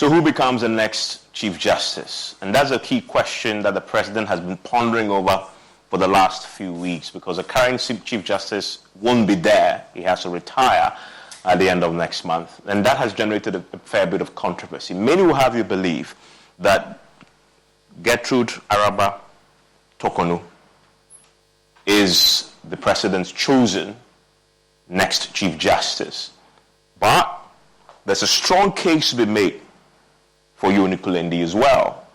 So who becomes the next Chief Justice? And that's a key question that the President has been pondering over for the last few weeks, because the current Chief Justice won't be there. He has to retire at the end of next month. And that has generated a fair bit of controversy. Many will have you believe that Gertrude Araba Tokonu is the President's chosen next Chief Justice. But there's a strong case to be made for Unikulindi as well.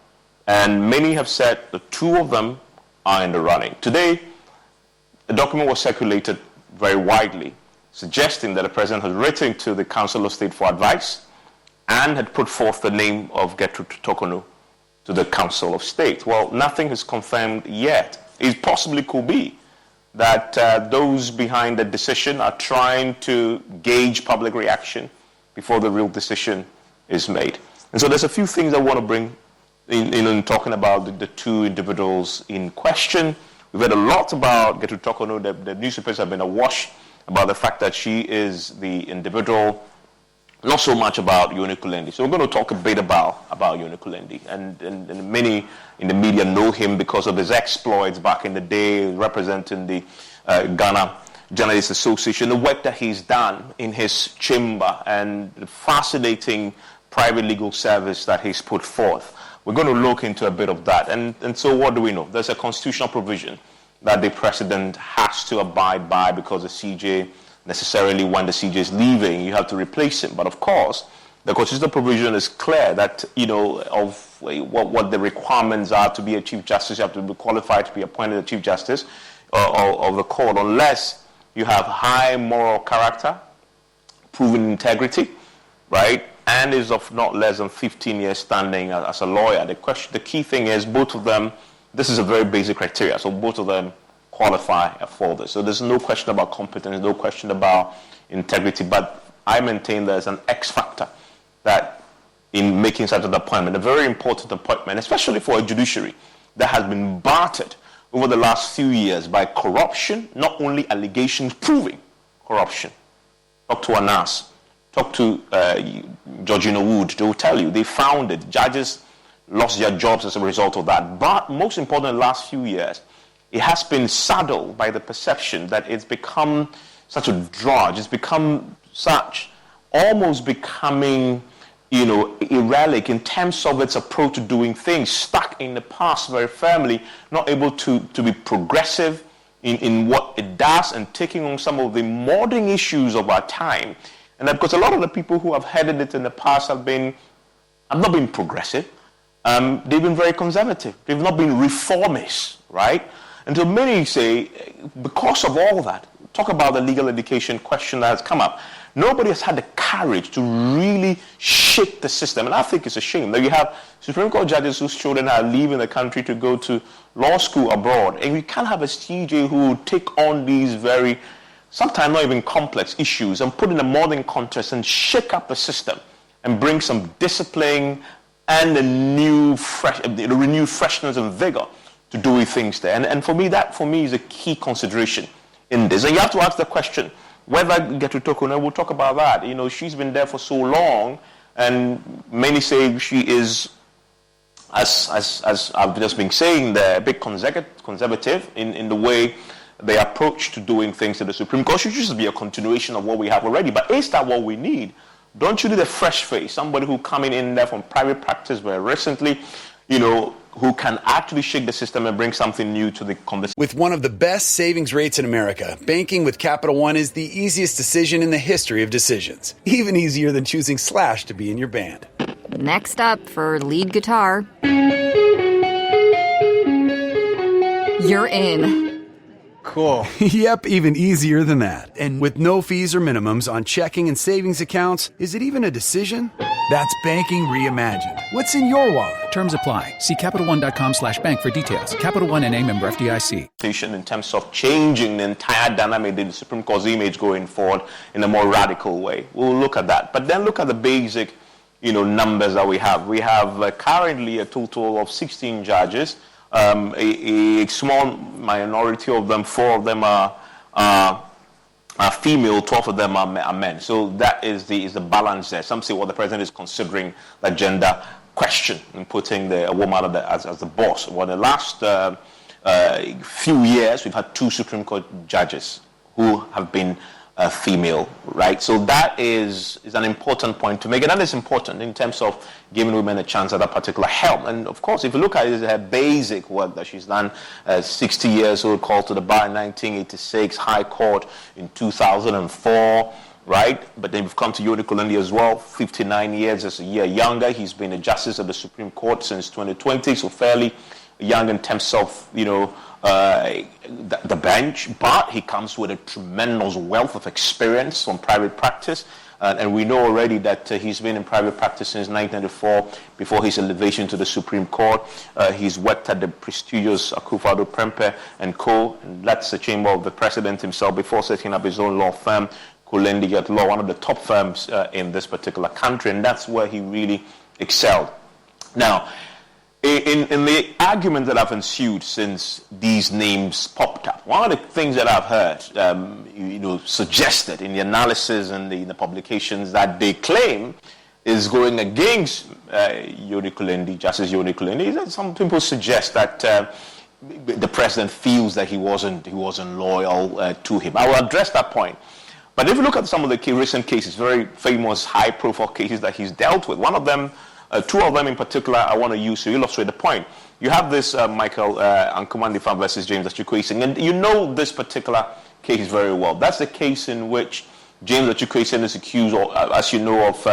And many have said the two of them are in the running. Today, a document was circulated very widely, suggesting that the President has written to the Council of State for advice and had put forth the name of Gertrude Tokonu to the Council of State. Well, nothing is confirmed yet. It possibly could be that those behind the decision are trying to gauge public reaction before the real decision is made. And so there's a few things I want to bring in talking about the two individuals in question. We've heard a lot about Gertrude Tokonu. The newspapers have been awash about the fact that she is the individual, not so much about Unikulindi. So we're going to talk a bit about Unikulindi. And many in the media know him because of his exploits back in the day, representing the Ghana Journalists Association, the work that he's done in his chamber, and the fascinating private legal service that he's put forth. We're going to look into a bit of that. And so what do we know? There's a constitutional provision that the President has to abide by, because the CJ, necessarily when the CJ is leaving, you have to replace him. But of course, the constitutional provision is clear that, of what the requirements are to be a Chief Justice. You have to be qualified to be appointed a Chief Justice of the court, unless you have high moral character, proven integrity, right, and is of not less than 15 years standing as a lawyer. The key thing is both of them, this is a very basic criteria, so both of them qualify for this. So there's no question about competence, no question about integrity, but I maintain there's an X factor that in making such an appointment, a very important appointment, especially for a judiciary that has been battered over the last few years by corruption, not only allegations proving corruption. Talk to Anas, talk to Georgina Wood, they will tell you they found it. Judges lost their jobs as a result of that. But most important, in the last few years, it has been saddled by the perception that it's become such a drudge, it's become such, almost becoming, a relic in terms of its approach to doing things, stuck in the past very firmly, not able to be progressive in what it does, and taking on some of the modern issues of our time. And that because a lot of the people who have headed it in the past have not been progressive. They've been very conservative. They've not been reformists, right? And so many say, because of all that, talk about the legal education question that has come up. Nobody has had the courage to really shake the system. And I think it's a shame that you have Supreme Court judges whose children are leaving the country to go to law school abroad. And we can't have a CJ who will take on these very, sometimes not even complex issues, and put in a modern context and shake up the system and bring some discipline and a renewed freshness and vigor to doing things there. And for me, that is a key consideration in this. And you have to ask the question, whether Gertrude Tokonu, we'll talk about that. She's been there for so long, and many say she is, as I've just been saying, there, a bit conservative in the way they approach to doing things in the Supreme Court. Should just be a continuation of what we have already. But is that what we need? Don't you need a fresh face, somebody who coming in there from private practice very recently, who can actually shake the system and bring something new to the conversation? With one of the best savings rates in America, banking with Capital One is the easiest decision in the history of decisions. Even easier than choosing Slash to be in your band. Next up for lead guitar. You're in. Cool. Yep, even easier than that. And with no fees or minimums on checking and savings accounts, is it even a decision? That's banking reimagined. What's in your wallet? Terms apply. See CapitalOne.com/bank for details. Capital One NA, member FDIC. In terms of changing the entire dynamic of the Supreme Court's image going forward in a more radical way. We'll look at that. But then look at the basic, numbers that we have. We have currently a total of 16 judges. A small minority of them, 4 of them are are female, 12 of them are men. So that is the balance there. Some say, well, the president is considering the gender question and putting a woman as the boss. Well, the last few years, we've had 2 Supreme Court judges who have been female, right? So that is an important point to make, and that is important in terms of giving women a chance at that particular help. And of course, if you look at it, her basic work that she's done, 60 years old, called to the bar in 1986, High Court in 2004, right? But then we've come to Yoni Kulindi as well, 59 years, as a year younger. He's been a justice of the Supreme Court since 2020, so fairly young in terms of, the bench, but he comes with a tremendous wealth of experience from private practice. And we know already that he's been in private practice since 1994, before his elevation to the Supreme Court. He's worked at the prestigious Akufo-Addo and Co., and that's the chamber of the president himself, before setting up his own law firm, Kulindi at Law, one of the top firms in this particular country, and that's where he really excelled. Now, in the argument that have ensued since these names popped up, one of the things that I've heard, suggested in the analysis and the publications that they claim is going against Yoni Kulindi, Justice Yoni Kulindi, is that some people suggest that the president feels that he wasn't loyal to him. I will address that point. But if you look at some of the recent cases, very famous, high-profile cases that he's dealt with, one of them, 2 of them in particular, I want to use to illustrate the point. You have this Michael Ankumandifa versus James Achukwuesin, and you know this particular case very well. That's the case in which James Achukwuesin is accused, as you know, of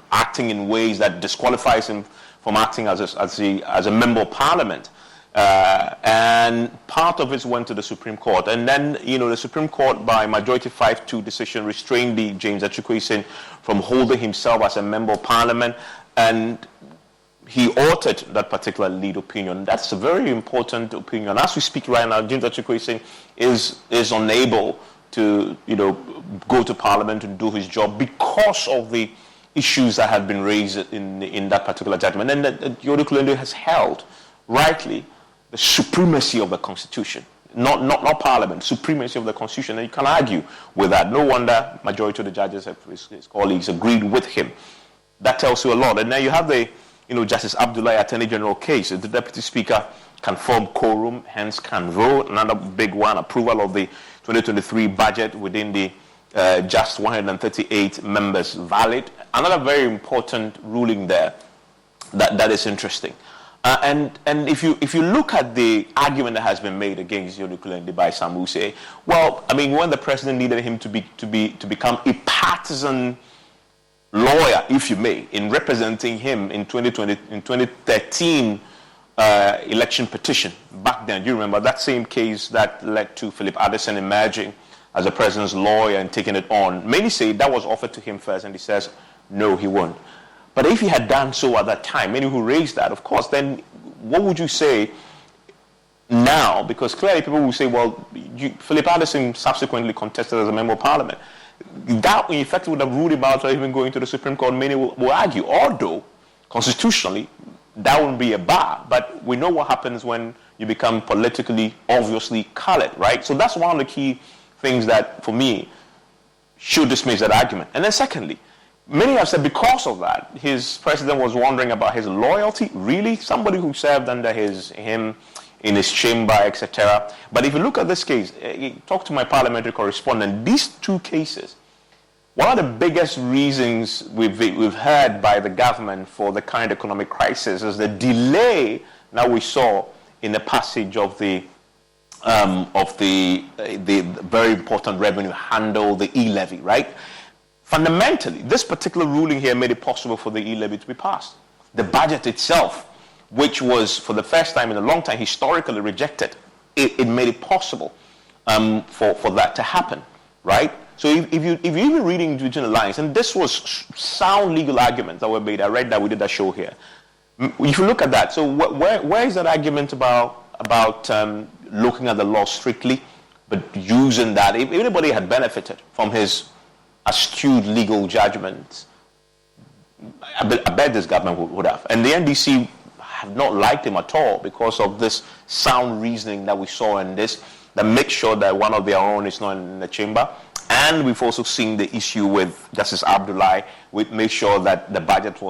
acting in ways that disqualifies him from acting as a member of parliament. And part of it went to the Supreme Court. And then, the Supreme Court, by majority 5-2 decision, restrained James Achukwuesin from holding himself as a member of parliament. And he altered that particular lead opinion. That's a very important opinion. As we speak right now, James Achukwuesin is unable to, go to parliament and do his job because of the issues that have been raised in that particular judgment. And Yoni Kulindi has held, rightly, the supremacy of the Constitution, not Parliament, supremacy of the Constitution, and you can argue with that. No wonder majority of the judges, his colleagues, agreed with him. That tells you a lot. And now you have the, Justice Abdullahi Attorney General case. The Deputy Speaker can form quorum, hence can vote. Another big one, approval of the 2023 budget within the just 138 members valid. Another very important ruling there that is interesting. And if you look at the argument that has been made against Yoni Kulindi by some who say, well, I mean, when the president needed him to become a partisan lawyer, if you may, in representing him in 2013 election petition back then, do you remember that same case that led to Philip Addison emerging as the president's lawyer and taking it on? Many say that was offered to him first, and he says, no, he won't. But if he had done so at that time, many who raised that, of course, then what would you say now? Because clearly people will say, well, Philip Addison subsequently contested as a member of parliament. That in effect would have ruled him out or even going to the Supreme Court. Many will argue, although constitutionally that wouldn't be a bar. But we know what happens when you become politically, obviously colored, right? So that's one of the key things that, for me, should dismiss that argument. And then secondly, many have said because of that, his president was wondering about his loyalty. Really? Somebody who served under him in his chamber, etc. But if you look at this case, talk to my parliamentary correspondent, these 2 cases, one of the biggest reasons we've heard by the government for the current economic crisis is the delay now we saw in the passage of the very important revenue handle, the e-levy, right? Fundamentally, this particular ruling here made it possible for the e-levy to be passed. The budget itself, which was for the first time in a long time historically rejected, it made it possible for that to happen, right? So if you're even reading between the lines, and this was sound legal arguments that were made. I read that, we did that show here. If you look at that, so where is that argument about looking at the law strictly, but using that? If anybody had benefited from his astute legal judgments, I bet this government would have. And the NDC have not liked him at all because of this sound reasoning that we saw in this, that makes sure that one of their own is not in the chamber. And we've also seen the issue with Justice Abdullahi, which made sure that the budget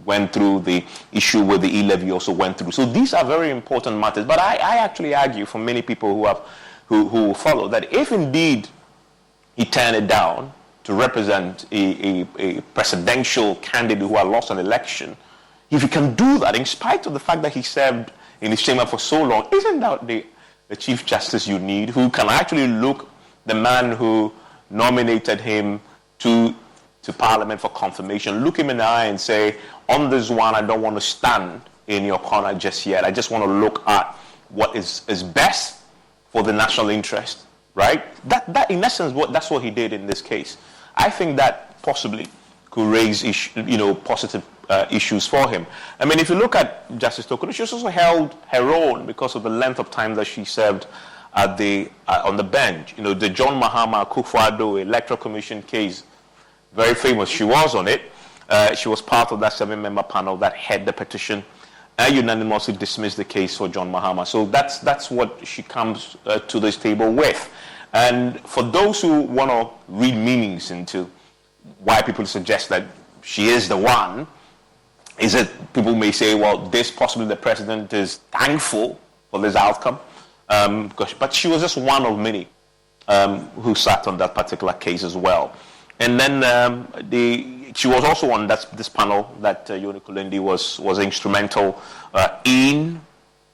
went through, the issue with the e-levy also went through. So these are very important matters. But I actually argue for many people who follow that if indeed he turned it down to represent a presidential candidate who had lost an election, if he can do that in spite of the fact that he served in his chamber for so long, isn't that the Chief Justice you need, who can actually look the man who nominated him to Parliament for confirmation, look him in the eye and say, on this one, I don't want to stand in your corner just yet. I just want to look at what is best for the national interest, right? That in essence, that's what he did in this case. I think that possibly could raise positive issues for him. I mean, if you look at Justice Tokono, she also held her own because of the length of time that she served on the bench. You know, the John Mahama Akufo-Addo Electoral Commission case, very famous. She was on it. She was part of that 7-member panel that had the petition and unanimously dismissed the case for John Mahama. So that's what she comes to this table with. And for those who want to read meanings into why people suggest that she is the one, is it people may say, well, this possibly the president is thankful for this outcome, but she was just one of many who sat on that particular case as well. And then she was also on this panel that Yoni Kulindi was instrumental in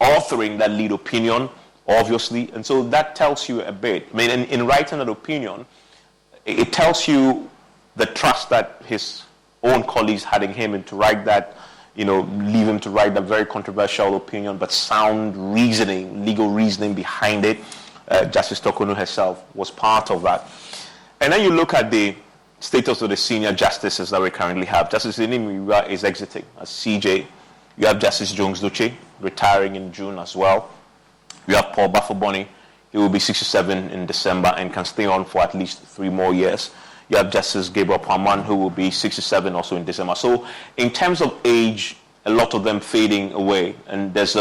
authoring that lead opinion, obviously. And so that tells you a bit. I mean, in writing that opinion, it tells you the trust that his own colleagues had in him and to write that, leave him to write that very controversial opinion, but sound reasoning, legal reasoning behind it. Justice Tokono herself was part of that. And then you look at the status of the senior justices that we currently have. Justice Inimiwa is exiting as CJ. You have Justice Jones Duche retiring in June as well. You have Paul Bafoboni. He will be 67 in December and can stay on for at least 3 more years. You have Justice Gabriel Paman, who will be 67 also in December. So in terms of age, a lot of them fading away. And there's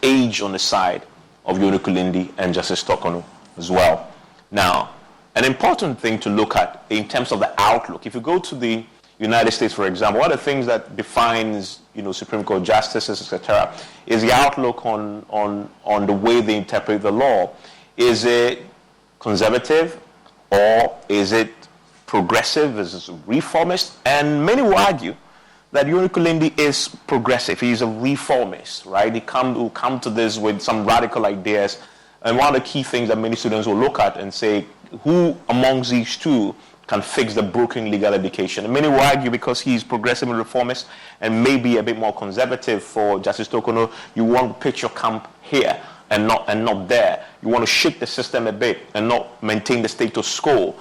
age on the side of Yoni Kulindi and Justice Tokono as well. Now, an important thing to look at in terms of the outlook, if you go to the United States, for example, one of the things that defines, Supreme Court justices, etc., is the outlook on the way they interpret the law. Is it conservative or is it progressive? Is it reformist? And many will argue that Yoni Kulindi is progressive. He is a reformist, right? He will come to this with some radical ideas. And one of the key things that many students will look at and say, who amongst these two can fix the broken legal education? And many will argue because he's progressive and reformist and maybe a bit more conservative. For Justice Tokono, you want to pitch your camp here and not there. You want to shake the system a bit and not maintain the status quo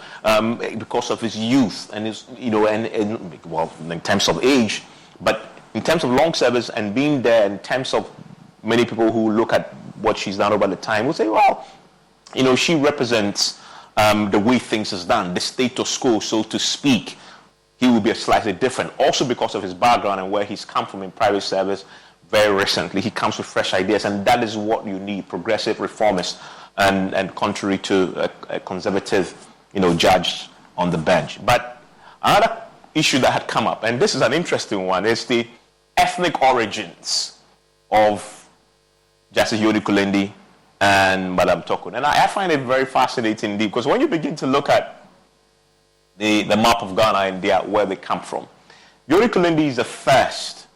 because of his youth and his, in terms of age, but in terms of long service and being there, in terms of many people who look at what she's done over the time will say, well, she represents the way things is done, the status quo, so to speak. He will be slightly different, also because of his background and where he's come from in private service very recently. He comes with fresh ideas, and that is what you need, progressive reformist, and contrary to a conservative, judge on the bench. But another issue that had come up, and this is an interesting one, is the ethnic origins of Justice Yoni Kulindi and Madam Tokono. And I find it very fascinating indeed, because when you begin to look at the map of Ghana and where they come from, Yoni Kulindi is the first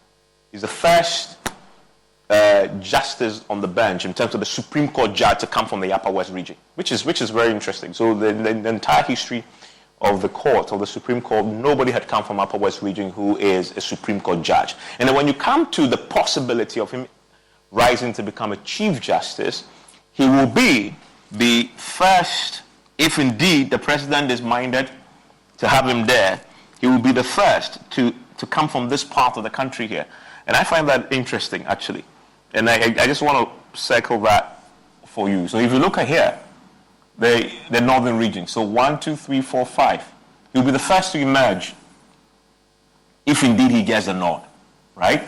justice on the bench in terms of the Supreme Court judge to come from the Upper West region, which is very interesting. So the entire history of the court, of the Supreme Court, nobody had come from Upper West region who is a Supreme Court judge. And then when you come to the possibility of him rising to become a Chief Justice, he will be the first, if indeed the president is minded to have him there, he will be the first to come from this part of the country here. And I find that interesting, actually. And I just want to circle that for you. So if you look at here, the northern region, so 1, 2, 3, 4, 5, he'll be the first to emerge if indeed he gets a nod, right?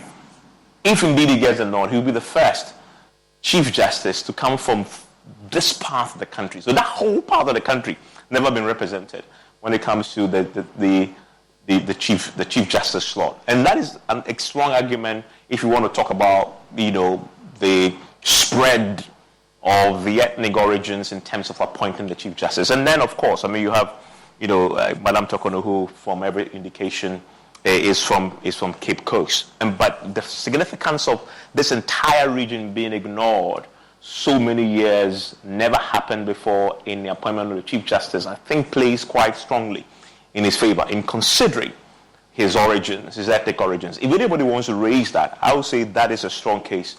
if indeed he gets a nod, he'll be the first Chief Justice to come from this part of the country. So that whole part of the country never been represented when it comes to the Chief Justice slot. And that is a strong argument if you want to talk about, the spread of the ethnic origins in terms of appointing the Chief Justice. And then, of course, you have, Madame Tokono, who, from every indication, is from Cape Coast. But the significance of this entire region being ignored so many years, never happened before in the appointment of the Chief Justice, I think plays quite strongly in his favor in considering his origins, his ethnic origins. If anybody wants to raise that, I would say that is a strong case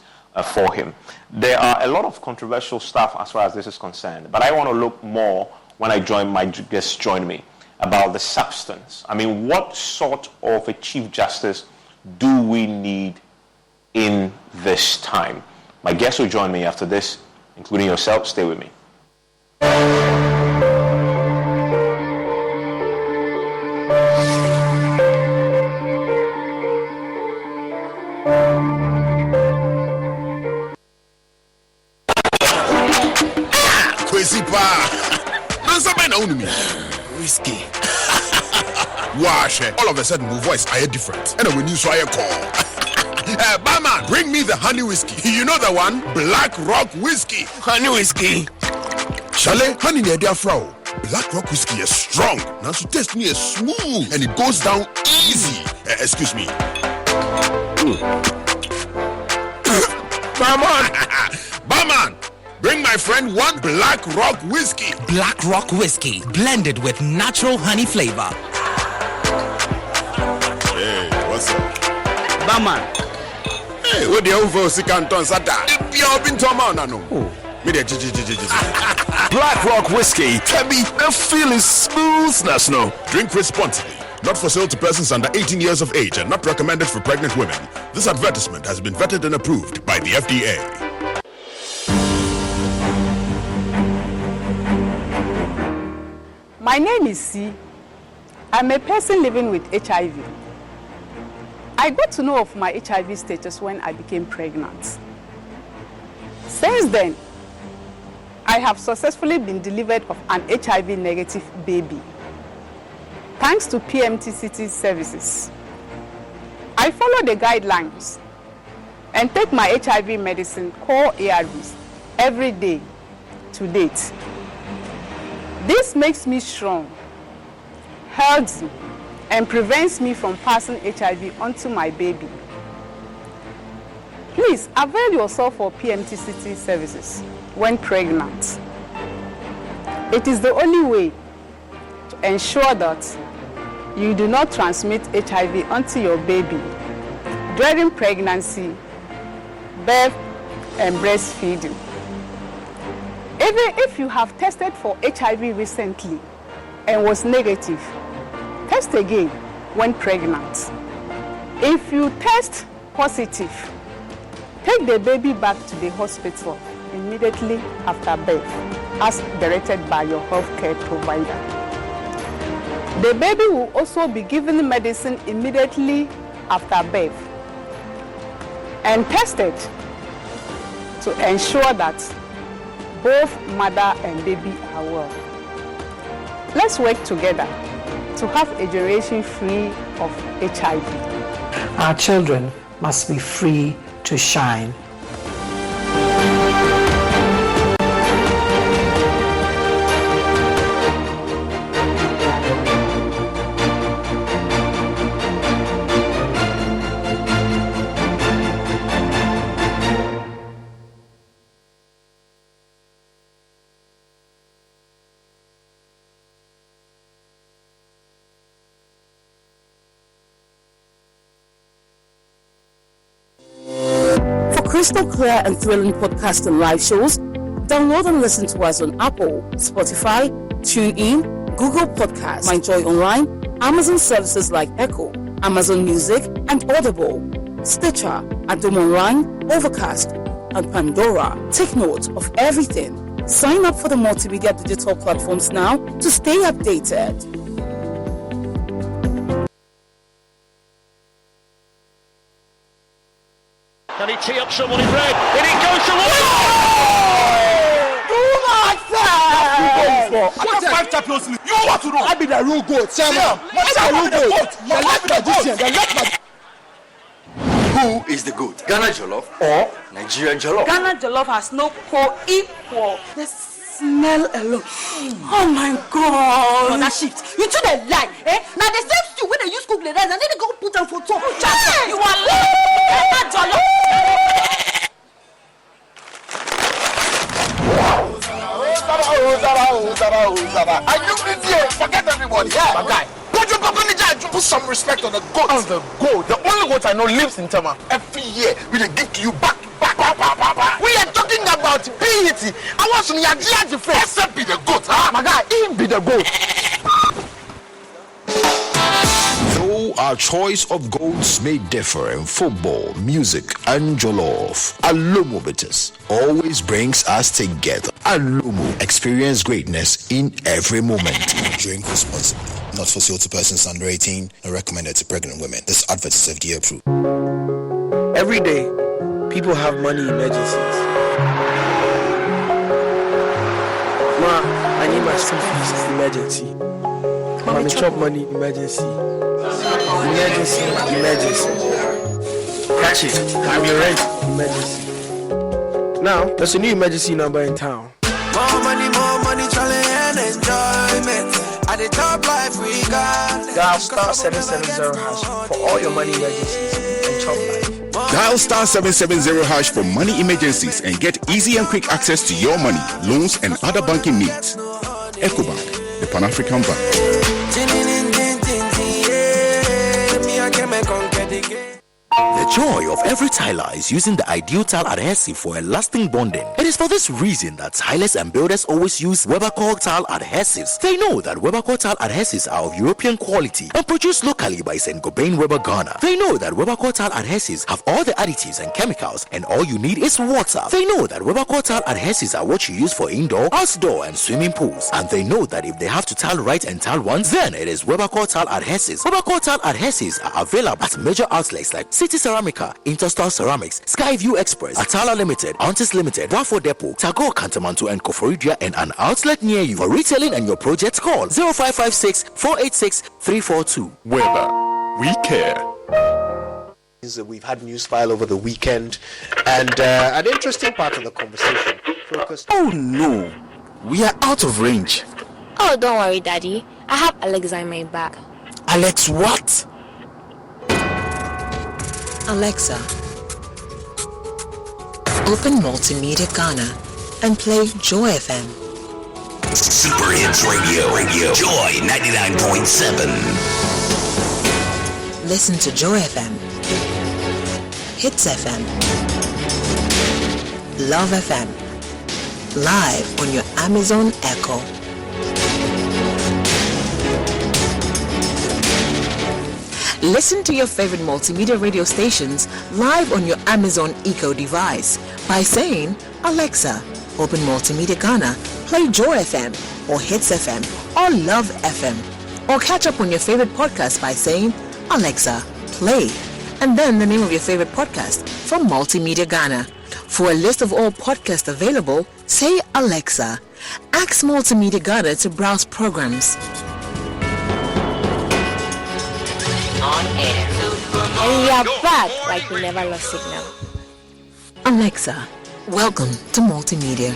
for him. There are a lot of controversial stuff as far as this is concerned, but I want to look more when my guests join me about the substance. What sort of a Chief Justice do we need in this time? My guests will join me after this, including yourself. Stay with me. Crazy pa. Answer by now me. Whiskey. Wash. All of a sudden, my voice I different. And when you saw a call. Barman, bring me the honey whiskey. You know the one? Black Rock whiskey. Honey whiskey. Chalet, honey near dear frau. Black Rock whiskey is strong. Now to taste me is smooth and it goes down easy. Excuse me. Barman, bring my friend one Black Rock whiskey. Black Rock whiskey, blended with natural honey flavor. Hey, what's up? Barman. Hey, what the over Sikanton Sata? You've been to a man, no? Black Rock whiskey can be a feeling smoothness, no? Drink responsibly. Not for sale to persons under 18 years of age and not recommended for pregnant women. This advertisement has been vetted and approved by the FDA. My name is C. I'm a person living with HIV. I got to know of my HIV status when I became pregnant. Since then, I have successfully been delivered of an HIV negative baby, thanks to PMTCT services. I follow the guidelines and take my HIV medicine called ARVs every day to date. This makes me strong, healthy, and prevents me from passing HIV onto my baby. Please avail yourself of PMTCT services when pregnant. It is the only way to ensure that you do not transmit HIV onto your baby during pregnancy, birth, and breastfeeding. Even if you have tested for HIV recently and was negative, test again when pregnant. If you test positive, take the baby back to the hospital immediately after birth, as directed by your healthcare provider. The baby will also be given medicine immediately after birth and tested to ensure that both mother and baby are well. Let's work together to have a generation free of HIV. Our children must be free to shine. Crystal clear and thrilling podcasts and live shows, download and listen to us on Apple, Spotify, TuneIn, Google Podcasts, MyJoy Online, Amazon services like Echo, Amazon Music, and Audible, Stitcher, Adom Online, Overcast, and Pandora. Take note of everything. Sign up for the multimedia digital platforms now to stay updated. someone in red, and it goes towards. What's 5 Champions League? You want to know? I be the real goat. Chairman. What's the real goat? The left magician. The left magician. Who is the goat? Ghana Jollof or Nigerian Jollof? Ghana Jollof has no co-equal. The smell alone. Oh my God. No, that shit. You two they lie. Eh? Now the same stew when they use cook the rice and then they go put them for top. Hey, you are lying. Ghana Jollof. Are you idiot? Forget everybody. Yeah. My guy. Put some respect on the goat. On the goat. The only goat I know lives in Tama. Every year we dey give to you back. We are talking about BET. I want some Yaji friend. Except be the goat, huh? My guy, him be the goat. Though our choice of goats may differ in football, music, and jollof, Alomo Bitters always brings us together. Alomo, experience greatness in every moment. Drink responsibly. Not for sale to persons under 18 and recommended to pregnant women. This advert is FDA approved. Every day, people have money emergencies. Ma, I need my school fees. Emergency. Mommy chop money. Emergency. Emergency. Catch it. I'm the rent. Emergency. Now, there's a new emergency number in town. More money, challenge and enjoyment. At the top life we got. Dial star 770 hash for all your money emergencies and chop life. Dial star 770 hash for money emergencies and get easy and quick access to your money, loans, and other banking needs. EcoBank, the Pan-African Bank. The joy of every tiler is using the ideal tile adhesive for a lasting bonding. It is for this reason that tilers and builders always use Webercore tile adhesives. They know that Webercore tile adhesives are of European quality and produced locally by St. Gobain Weber Ghana. They know that Webercore tile adhesives have all the additives and chemicals, and all you need is water. They know that Webercore tile adhesives are what you use for indoor, outdoor, and swimming pools. And they know that if they have to tile right and tile once, then it is Webercore tile adhesives. Webercore tile adhesives are available at major outlets like City Ceramica, Interstar Ceramics, Skyview Express, Atala Limited, Antis Limited, Wafo Depot, Tago, Kantamanto, and Koforidia, and an outlet near you. For retailing and your projects, call 0556 486 342. Weber, we care. We've had news file over the weekend, and an interesting part of the conversation focused. Oh no, we are out of range. Oh, don't worry, Daddy. I have Alexa in my bag. Alex, what? Alexa, open Multimedia Ghana and play Joy FM. Super Hits Radio, Joy 99.7. Listen to Joy FM, Hits FM, Love FM, live on your Amazon Echo. Listen to your favorite multimedia radio stations live on your Amazon Echo device by saying, Alexa, open Multimedia Ghana, play Joy FM or Hits FM or Love FM. Or catch up on your favorite podcast by saying, Alexa, play, and then the name of your favorite podcast from Multimedia Ghana. For a list of all podcasts available, say Alexa. Ask Multimedia Ghana to browse programs. On air. And we are back like we never lost signal. Alexa, welcome to Multimedia.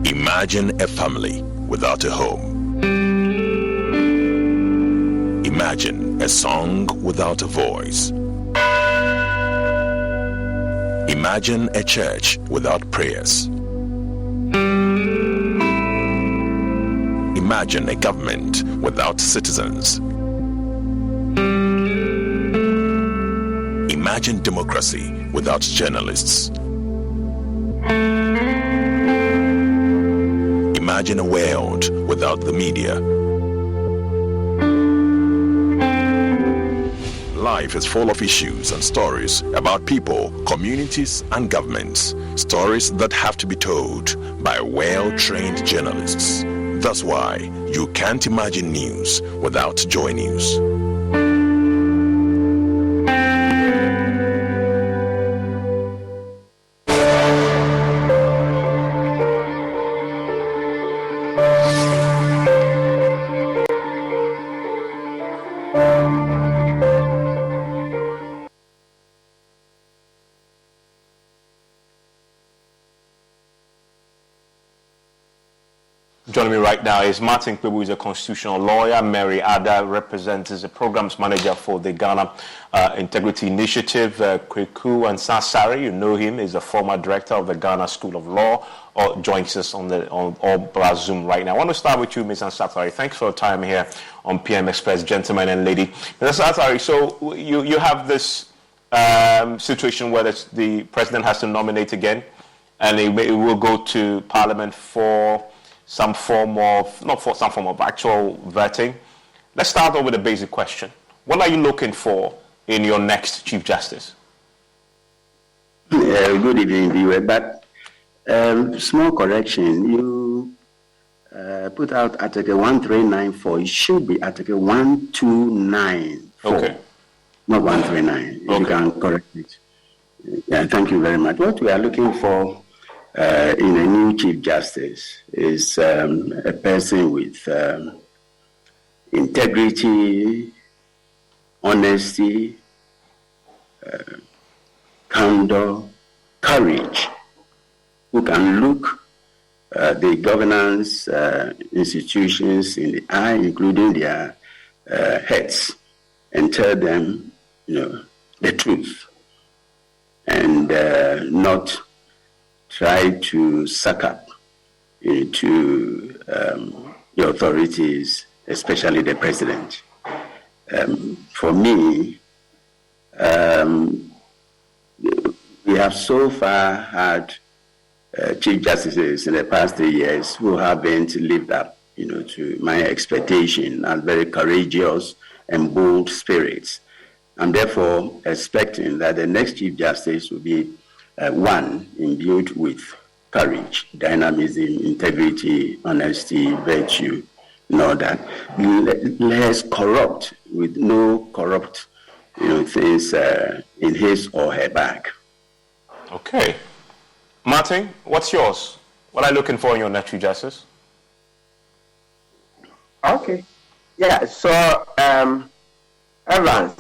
Imagine a family without a home. Imagine a song without a voice. Imagine a church without prayers. Imagine a government without citizens. Imagine democracy without journalists. Imagine a world without the media. Life is full of issues and stories about people, communities, and governments. Stories that have to be told by well-trained journalists. That's why you can't imagine news without Joy News. Joining me right now is Martin Kwebu, who is a constitutional lawyer. Mary Ada represents as a programs manager for the Ghana Integrity Initiative. Kweku and Sansari, you know him, is the former director of the Ghana School of Law, joins us on Zoom right now. I want to start with you, Ms. Sansari. Thanks for your time here on PM Express, gentlemen and lady. Ms. Sansari, so you have this situation where the president has to nominate again, and it will go to Parliament for some form of actual vetting. Let's start off with a basic question. What are you looking for in your next Chief Justice? Good evening, viewer. But small correction. You put out Article 1394. It should be Article 1294. Okay. Not 139. Okay. You can correct it. Yeah, thank you very much. What we are looking for in a new Chief Justice is a person with integrity, honesty, candor, courage, who can look the governance institutions in the eye, including their heads, and tell them, the truth, and not try to suck up into the authorities, especially the president. For me, we have so far had Chief Justices in the past 3 years who haven't lived up, to my expectation, and very courageous and bold spirits. I'm therefore expecting that the next Chief Justice will be one imbued with courage, dynamism, integrity, honesty, virtue, and all that. Less corrupt, with no corrupt, things in his or her bag. Okay. Martin, what's yours? What are you looking for in your next Chief Justice? Okay. Yeah, so, Evans,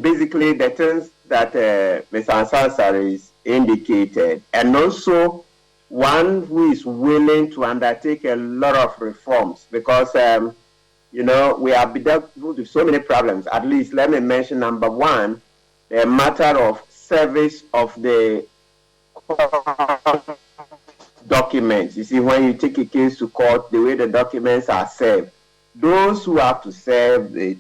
basically the things that Mr. Ansari is indicated, and also one who is willing to undertake a lot of reforms, because we have been dealt with so many problems. At least let me mention number one, the matter of service of the documents. You see, when you take a case to court, the way the documents are served, those who have to serve it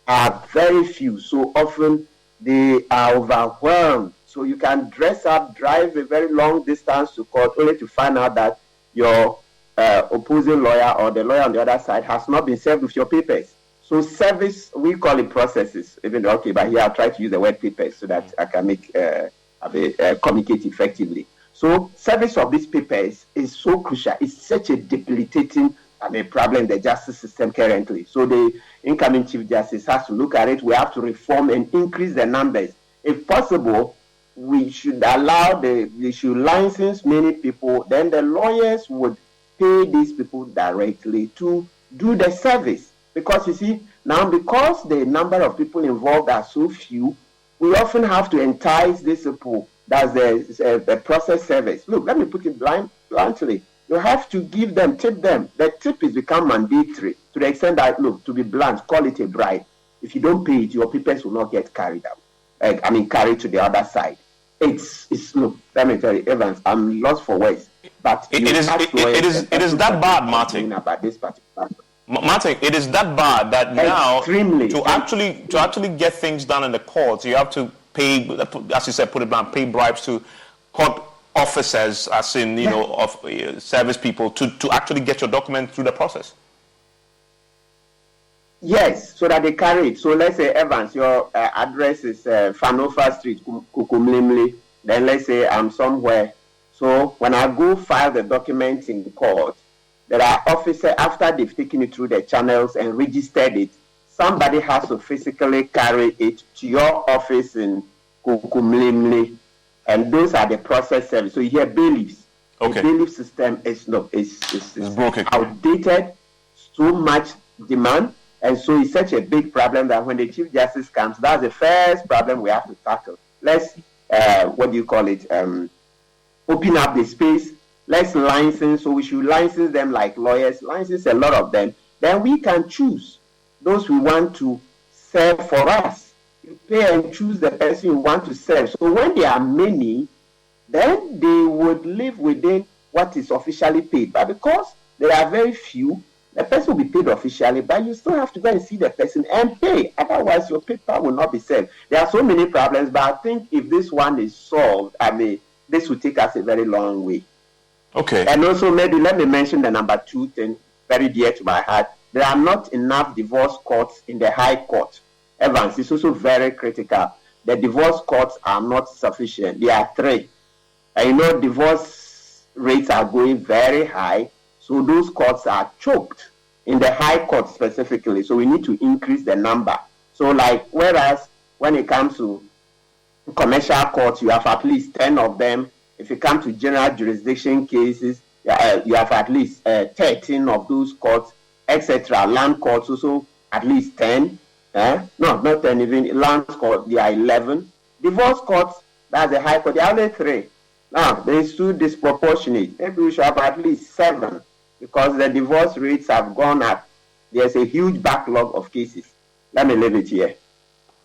are very few. So often they are overwhelmed. So you can dress up, drive a very long distance to court only to find out that your opposing lawyer or the lawyer on the other side has not been served with your papers. So service, we call it processes, even though, okay, but here I'll try to use the word papers so that I can make communicate effectively. So service of these papers is so crucial. It's such a debilitating problem in the justice system currently. So the incoming Chief Justice has to look at it. We have to reform and increase the numbers. If possible, we should we should license many people. Then the lawyers would pay these people directly to do the service. Because you see, now because the number of people involved are so few, we often have to entice these people. That's the process service. Look, let me put it bluntly. You have to give them, tip them. The tip is become mandatory to the extent that, look, to be blunt, call it a bribe. If you don't pay it, your papers will not get carried out. Carried to the other side. Look, let me tell you, Evans, I'm lost for words. But it is that bad, Martin. About this particular. Martin, it is that bad that now to actually get things done in the courts, you have to pay, as you said, pay bribes to court officers, as in of service people, to actually get your document through the process. Yes, so that they carry it. So let's say, Evans, your address is Fanofa Street, Kukumlimli. Then let's say I'm somewhere. So when I go file the documents in court, there are officers, after they've taken it through the channels and registered it, somebody has to physically carry it to your office in Kukumlimli. And those are the process service. So you hear bailiffs. Okay. The bailiff system is broken, outdated, too much demand. And so it's such a big problem that when the Chief Justice comes, that's the first problem we have to tackle. Let's, open up the space. Let's license. So we should license them like lawyers, license a lot of them. Then we can choose those we want to serve for us. You pay and choose the person you want to serve. So when there are many, then they would live within what is officially paid. But because there are very few, the person will be paid officially, but you still have to go and see the person and pay. Otherwise, your paper will not be served. There are so many problems, but I think if this one is solved, this will take us a very long way. Okay. And also, maybe let me mention the number 2 thing, very dear to my heart. There are not enough divorce courts in the High Court. Evans, is also very critical. The divorce courts are not sufficient. There are 3. And divorce rates are going very high. So those courts are choked in the High Court specifically. So we need to increase the number. So whereas when it comes to commercial courts, you have at least 10 of them. If you come to general jurisdiction cases, you have at least 13 of those courts, etc. Land courts also at least 10. No, not 10 even. Land courts, there are 11. Divorce courts, that's the High Court, there are only 3. Now, they is too disproportionate. Maybe we should have at least 7. Because the divorce rates have gone up. There's a huge backlog of cases. Let me leave it here.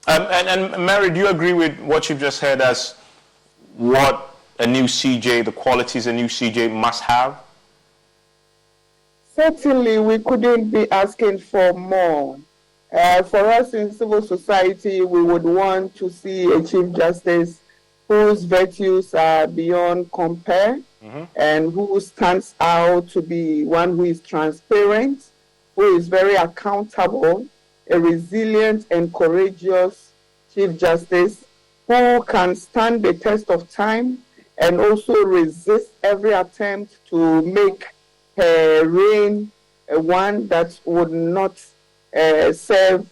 And Mary, do you agree with what you've just heard as what a new CJ, the qualities a new CJ must have? Certainly, we couldn't be asking for more. For us in civil society, we would want to see a Chief Justice whose virtues are beyond compare. And who stands out to be one who is transparent, who is very accountable, a resilient and courageous Chief Justice, who can stand the test of time and also resist every attempt to make her reign one that would not serve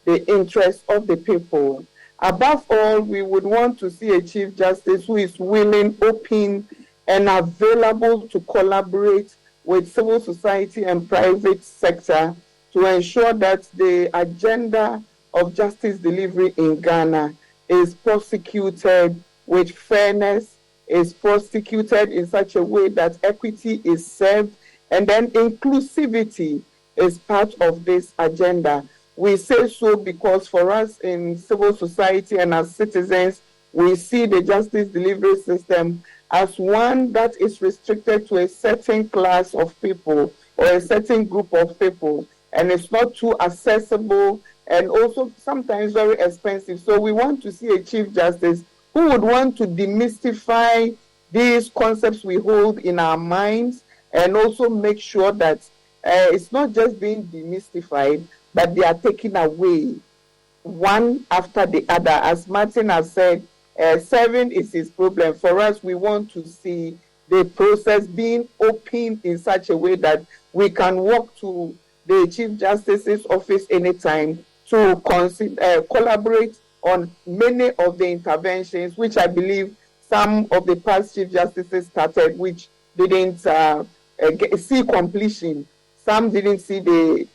the interests of the people. Above all, we would want to see a Chief Justice who is willing, open, and available to collaborate with civil society and private sector to ensure that the agenda of justice delivery in Ghana is prosecuted with fairness, is prosecuted in such a way that equity is served, and then inclusivity is part of this agenda. We say so because for us in civil society and as citizens, we see the justice delivery system as one that is restricted to a certain class of people or a certain group of people, and it's not too accessible and also sometimes very expensive. So we want to see a Chief Justice who would want to demystify these concepts we hold in our minds and also make sure that it's not just being demystified, but they are taken away one after the other. As Martin has said, serving is his problem. For us, we want to see the process being open in such a way that we can walk to the Chief Justice's office anytime to collaborate on many of the interventions, which I believe some of the past Chief Justices started, which didn't see completion. Some didn't see the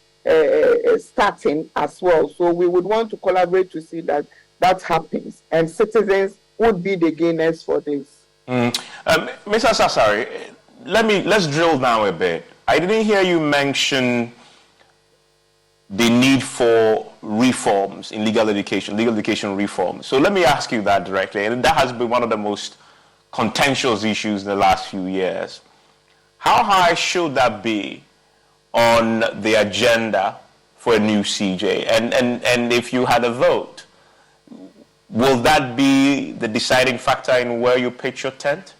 starting as well. So we would want to collaborate to see that that happens, and citizens would be the gainers for this. Mr. Sassari, let's drill down a bit. I didn't hear you mention the need for reforms in legal education reforms. So let me ask you that directly, and that has been one of the most contentious issues in the last few years. How high should that be on the agenda for a new CJ? And if you had a vote, will that be the deciding factor in where you pitch your tent?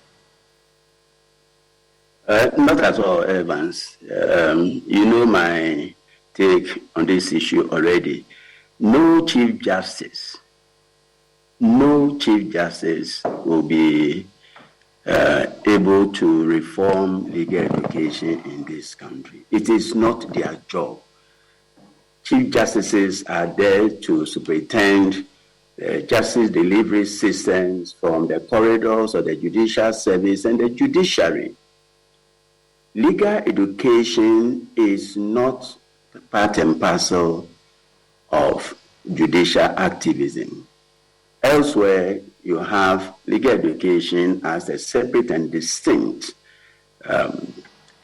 Not at all, Evans. My take on this issue already. No Chief Justice will be able to reform legal education in this country. It is not their job. Chief Justices are there to superintend justice delivery systems from the corridors of the judicial service and the judiciary. Legal education is not part and parcel of judicial activism. Elsewhere, you have legal education as a separate and distinct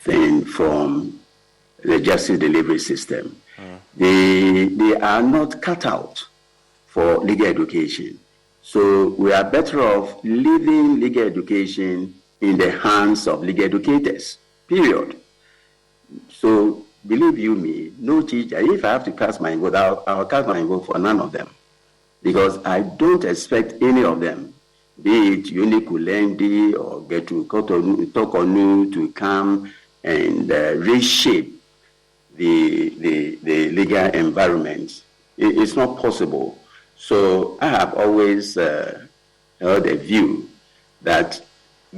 thing from the justice delivery system. They are not cut out for legal education. So we are better off leaving legal education in the hands of legal educators, period. So believe you me, no teacher, if I have to cast my vote, I'll cast my vote for none of them. Because I don't expect any of them, be it Unikulendi or Getru Tokonu, to come and reshape the legal environment. It's not possible. So I have always held a view that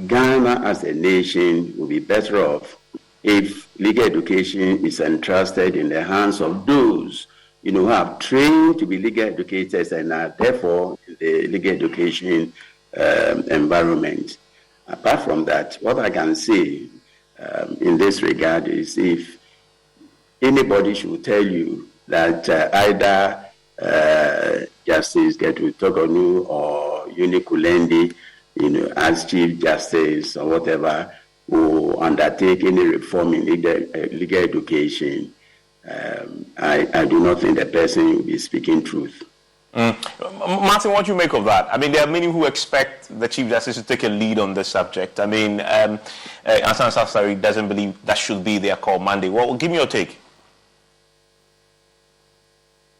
Ghana as a nation will be better off if legal education is entrusted in the hands of those who have trained to be legal educators and are therefore in the legal education environment. Apart from that, what I can say in this regard is if anybody should tell you that either Justice Getru Tokonu or Unikulendi, as Chief Justice or whatever, will undertake any reform in legal education, I do not think the person will be speaking truth. Martin, what do you make of that? I mean, there are many who expect the Chief Justice to take a lead on this subject. I mean, Ansan Safsari doesn't believe that should be their call mandate. Well, give me your take.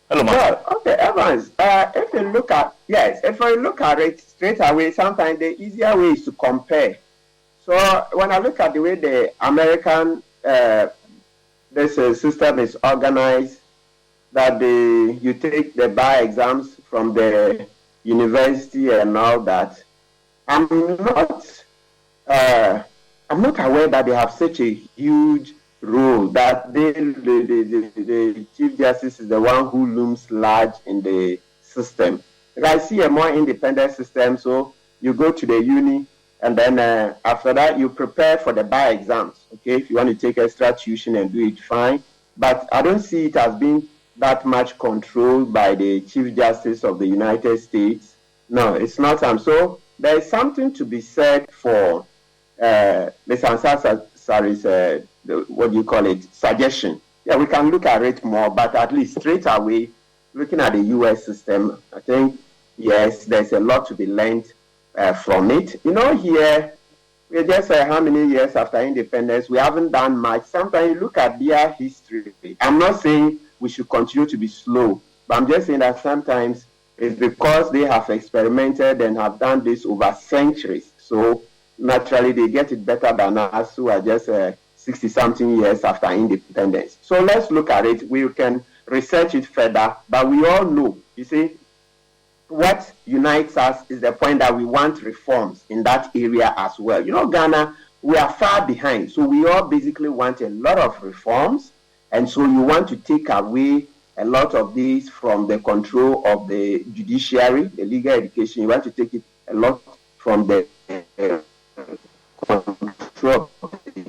Hello, Martin. Well, okay, Evans, if you look at it straight away, sometimes the easier way is to compare. So when I look at the way the American this system is organized, that you take the bar exams from the university and all that, I'm not aware that they have such a huge role that the Chief Justice is the one who looms large in the system. I see a more independent system, so you go to the uni, and then after that, you prepare for the bar exams. Okay, if you want to take extra tuition and do it, fine. But I don't see it as being that much controlled by the Chief Justice of the United States. No, it's not. So there is something to be said for Ms. Ansari's, what do you call it, suggestion. Yeah, we can look at it more, but at least straight away, looking at the U.S. system, I think, yes, there's a lot to be learned from it. Here, we're just how many years after independence, we haven't done much. Sometimes you look at their history. I'm not saying we should continue to be slow, but I'm just saying that sometimes it's because they have experimented and have done this over centuries. So naturally, they get it better than us who are just 60-something years after independence. So let's look at it. We can research it further, but we all know, you see, what unites us is the point that we want reforms in that area as well. Ghana, we are far behind. So we all basically want a lot of reforms. And so you want to take away a lot of these from the control of the judiciary, the legal education. You want to take it a lot from the control of the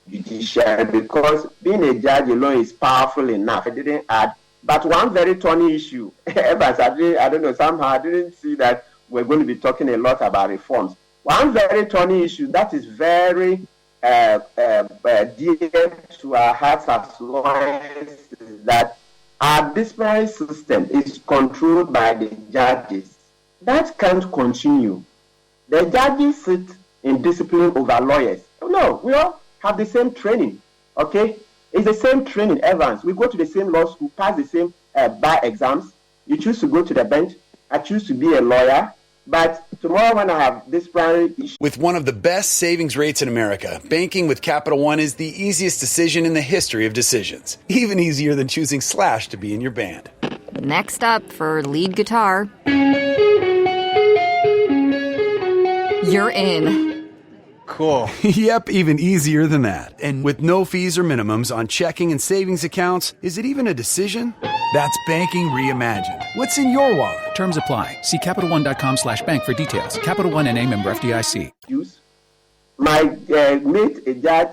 judiciary, because being a judge alone is powerful enough. It didn't add. But one very thorny issue, Evans, I don't know, somehow I didn't see that we're going to be talking a lot about reforms. One very thorny issue that is very dear to our hearts as lawyers is that our disciplinary system is controlled by the judges. That can't continue. The judges sit in discipline over lawyers. No, we all have the same training, okay? It's the same training, Evans. We go to the same law school, pass the same bar exams. You choose to go to the bench. I choose to be a lawyer. But tomorrow when I have this primary issue. With one of the best savings rates in America, banking with Capital One is the easiest decision in the history of decisions. Even easier than choosing Slash to be in your band. Next up for lead guitar. You're in. Cool. Yep, even easier than that. And with no fees or minimums on checking and savings accounts, is it even a decision? That's banking reimagined. What's in your wallet? Terms apply. See CapitalOne.com/bank for details. Capital One NA, member FDIC. My mate, a judge,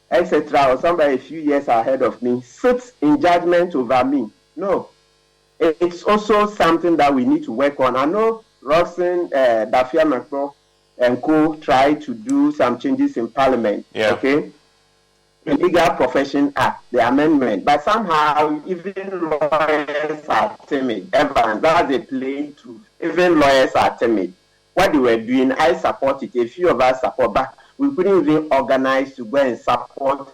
etc., or somebody a few years ahead of me sits in judgment over me. No. It's also something that we need to work on. I know Roxanne, Dafia Macro, and co try to do some changes in Parliament. Yeah. Okay. The Legal Profession Act, the amendment, but somehow even lawyers are timid. Evan, that's a plain truth. Even lawyers are timid. What they were doing, I support it. A few of us support, but we couldn't even organize to go and support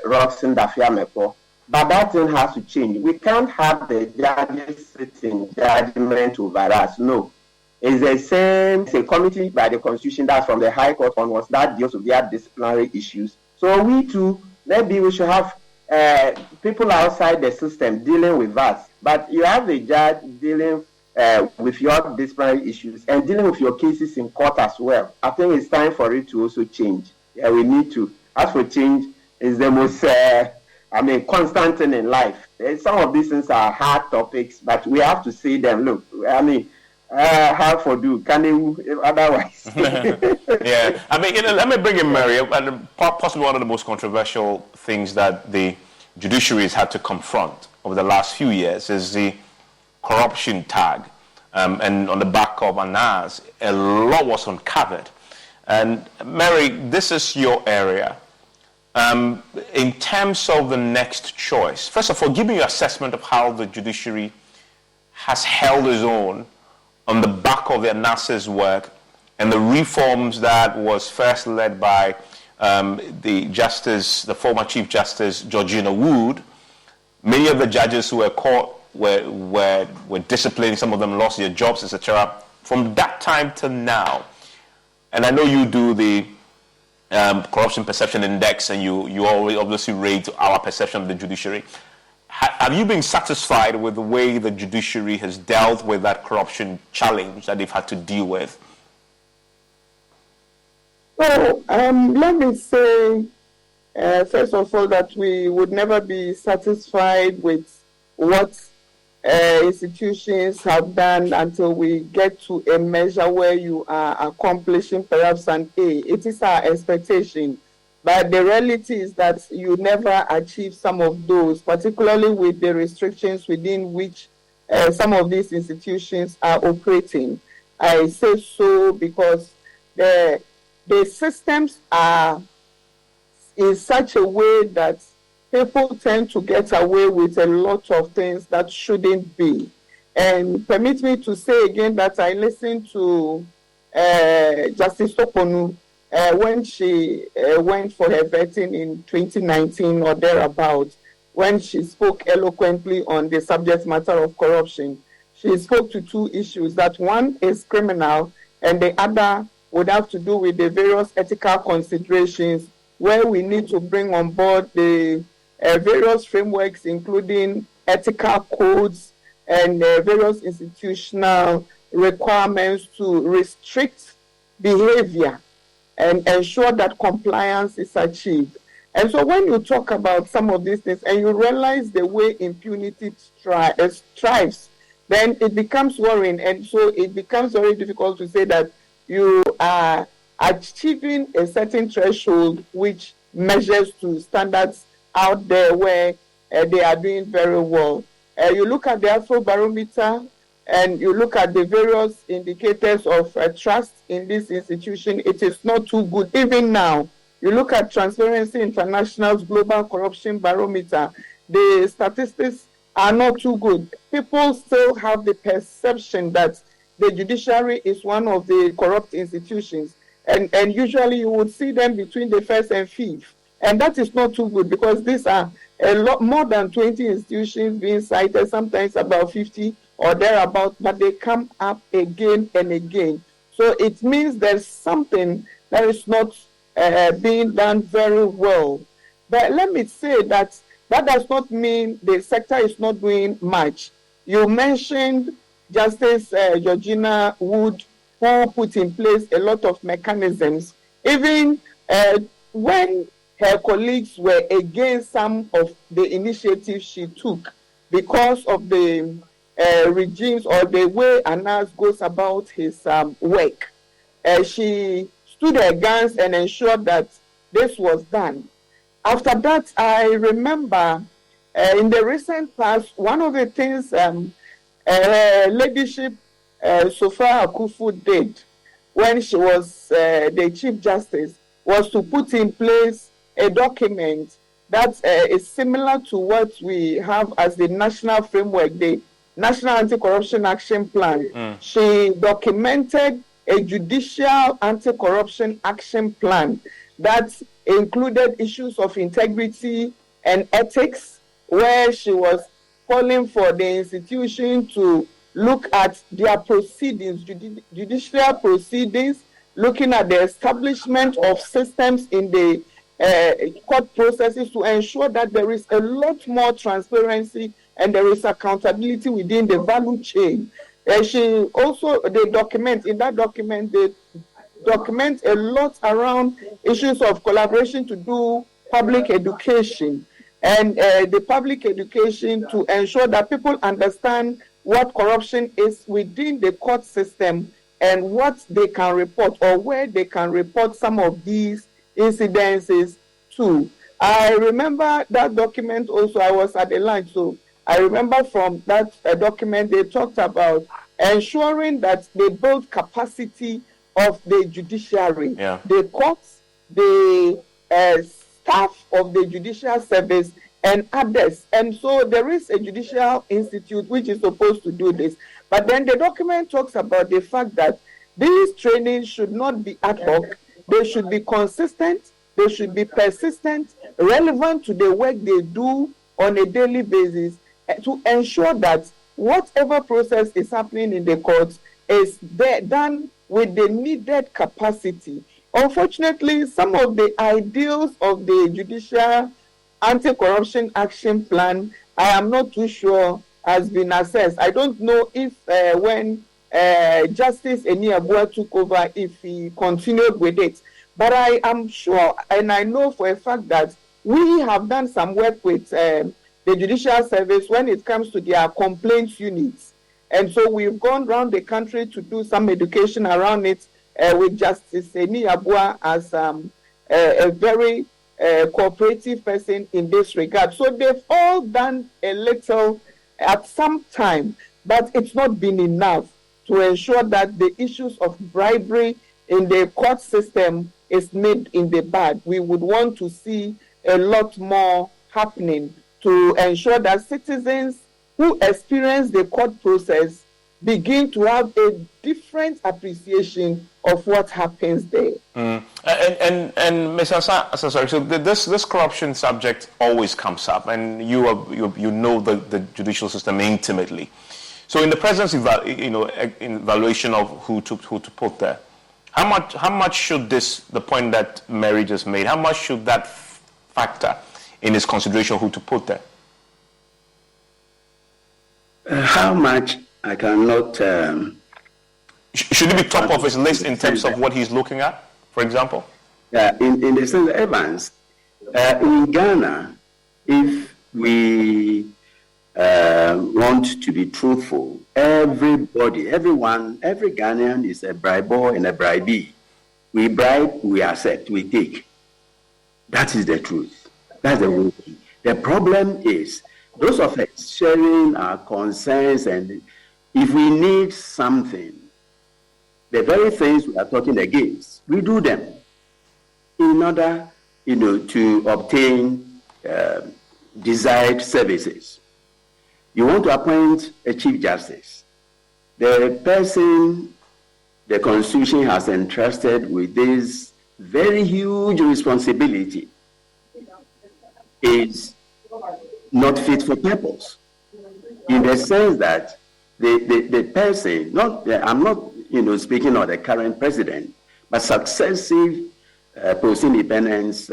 Roxanne Dafia Macro. But that thing has to change. We can't have the judges sitting judgment over us. No. It's the same, it's a committee by the Constitution that's from the High Court onwards that deals with their disciplinary issues. So we too, maybe we should have people outside the system dealing with us. But you have a judge dealing with your disciplinary issues and dealing with your cases in court as well. I think it's time for it to also change. Yeah, we need to. As for change, it's the most, constant thing in life. Some of these things are hard topics, but we have to say them. Look, hard for do. Can they otherwise? Yeah. Let me bring in Mary. And possibly one of the most controversial things that the judiciary has had to confront over the last few years is the corruption tag. And on the back of analyse, a lot was uncovered. And Mary, this is your area. In terms of the next choice, first of all, give me your assessment of how the judiciary has held its own on the back of the analysis work and the reforms that was first led by the former Chief Justice Georgina Wood. Many of the judges who were caught were disciplined, some of them lost their jobs, etc. From that time to now, and I know you do the Corruption Perception Index, and you always obviously rate our perception of the judiciary. Have you been satisfied with the way the judiciary has dealt with that corruption challenge that they've had to deal with? So let me say, first of all, that we would never be satisfied with what institutions have done until we get to a measure where you are accomplishing perhaps an A. It is our expectation. But the reality is that you never achieve some of those, particularly with the restrictions within which some of these institutions are operating. I say so because the systems are in such a way that people tend to get away with a lot of things that shouldn't be. And permit me to say again that I listened to Justice Toponu when she went for her vetting in 2019 or thereabout, when she spoke eloquently on the subject matter of corruption. She spoke to two issues, that one is criminal and the other would have to do with the various ethical considerations where we need to bring on board the various frameworks, including ethical codes and various institutional requirements to restrict behavior and ensure that compliance is achieved. And so when you talk about some of these things and you realize the way impunity strives, then it becomes worrying. And so it becomes very difficult to say that you are achieving a certain threshold which measures to standards out there where they are doing very well. You look at the Afrobarometer and you look at the various indicators of trust in this institution, it is not too good. Even now, you look at Transparency International's Global Corruption Barometer, the statistics are not too good. People still have the perception that the judiciary is one of the corrupt institutions. And usually you would see them between the first and fifth. And that is not too good because these are a lot more than 20 institutions being cited, sometimes about 50 or thereabout, but they come up again and again. So it means there's something that is not being done very well. But let me say that does not mean the sector is not doing much. You mentioned Justice Georgina Wood, who put in place a lot of mechanisms. Even when her colleagues were against some of the initiatives she took because of the regimes or the way Anas goes about his work, she stood against and ensured that this was done. After that, I remember in the recent past, one of the things Ladyship Sophia Akufu did when she was the Chief Justice was to put in place a document that is similar to what we have as the National Framework, the National Anti-Corruption Action Plan. She documented a judicial anti-corruption action plan that included issues of integrity and ethics, where she was calling for the institution to look at their proceedings, judicial proceedings, looking at the establishment of systems in the court processes to ensure that there is a lot more transparency and there is accountability within the value chain. She also, they document a lot around issues of collaboration to do public education and the public education to ensure that people understand what corruption is within the court system and what they can report or where they can report some of these incidences to. I remember that document also, I was at the lunch, so I remember from that document they talked about ensuring that they build capacity of the judiciary, the courts, the staff of the judicial service, and others. And so there is a judicial institute which is supposed to do this. But then the document talks about the fact that these trainings should not be ad hoc, they should be consistent, they should be persistent, relevant to the work they do on a daily basis, to ensure that whatever process is happening in the courts is done with the needed capacity. Unfortunately, some of the ideals of the Judicial Anti-Corruption Action Plan, I am not too sure has been assessed. I don't know if when Justice Eniabua took over, if he continued with it. But I am sure, and I know for a fact that we have done some work with the Judicial Service when it comes to their complaints units. And so we've gone around the country to do some education around it with Justice Eniabua as a very cooperative person in this regard. So they've all done a little at some time, but it's not been enough to ensure that the issues of bribery in the court system is made in the bud. We would want to see a lot more happening to ensure that citizens who experience the court process begin to have a different appreciation of what happens there. And Ms. Asasari, so this corruption subject always comes up, and you know the judicial system intimately. So in the president's evaluation of who to put there, how much should the point that Mary just made, how much should that factor in his consideration who to put there? How much I cannot. Should it be top of his list in terms of what he's looking at, for example? Yeah, in the sense of Evans, in Ghana, if we want to be truthful, everybody, everyone, every Ghanaian is a briber and a bribee. We bribe, we accept, we take. That is the truth. That's the whole thing. The problem is those of us sharing our concerns, and if we need something, the very things we are talking against, we do them in order, to obtain desired services. You want to appoint a Chief Justice. The person the Constitution has entrusted with this very huge responsibility is not fit for purpose, in the sense that the person, I'm not, speaking of the current president, but successive post-independence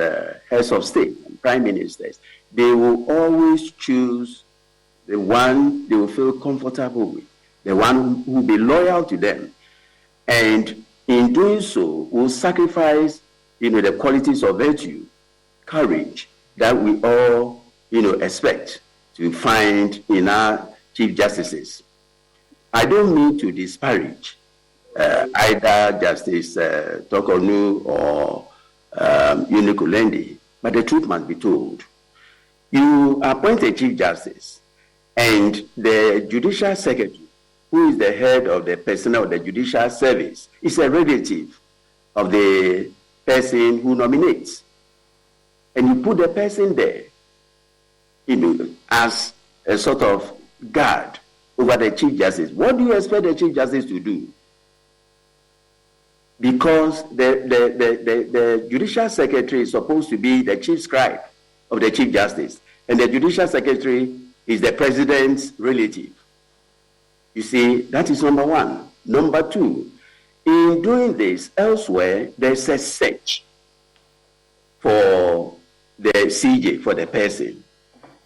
heads of state and prime ministers, they will always choose the one they will feel comfortable with, the one who will be loyal to them. And in doing so, will sacrifice, the qualities of virtue, courage that we all, expect to find in our chief justices. I don't mean to disparage either Justice Tokonu or Unikulendi, but the truth must be told. You appoint a chief justice, and the judicial secretary, who is the head of the personnel of the judicial service, is a relative of the person who nominates. And you put the person there, as a sort of guard over the chief justice. What do you expect the chief justice to do? Because the judicial secretary is supposed to be the chief scribe of the chief justice, and the judicial secretary is the president's relative. You see, that is number one. Number two, in doing this, elsewhere, there's a search for the CJ, for the person.